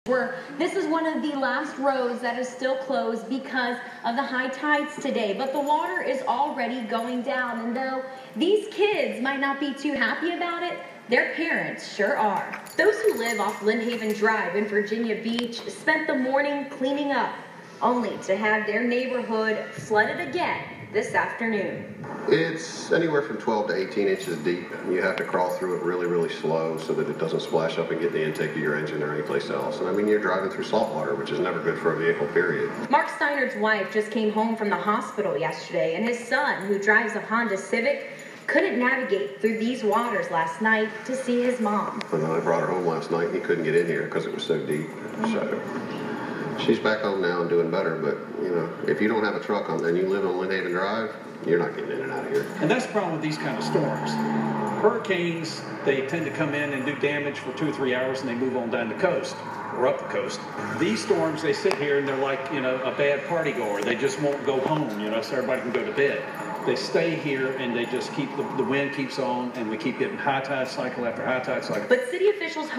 This is one of the last roads that is still closed because of the high tides today, but the water is already going down, and though these kids might not be too happy about it, their parents sure are. Those who live off Lynnhaven Drive in Virginia Beach spent the morning cleaning up, only to have their neighborhood flooded again this afternoon. It's anywhere from 12 to 18 inches deep. You have to crawl through it really, really slow so that it doesn't splash up and get the intake of your engine or anyplace else. And I mean, you're driving through salt water, which is never good for a vehicle, period. Mark Steiner's wife just came home from the hospital yesterday, and his son, who drives a Honda Civic, couldn't navigate through these waters last night to see his mom. When I brought her home last night, he couldn't get in here because it was so deep. So she's back home now and doing better, but you know, if you don't have a truck on and you live on Lynnhaven Drive, you're not getting in and out of here. And that's the problem with these kind of storms. Hurricanes, they tend to come in and do damage for 2 or 3 hours and they move on down the coast or up the coast. These storms, they sit here and they're like, you know, a bad party goer. They just won't go home, you know, so everybody can go to bed. They stay here and they just keep, the wind keeps on, and we keep getting high tide cycle after high tide cycle. But city officials hope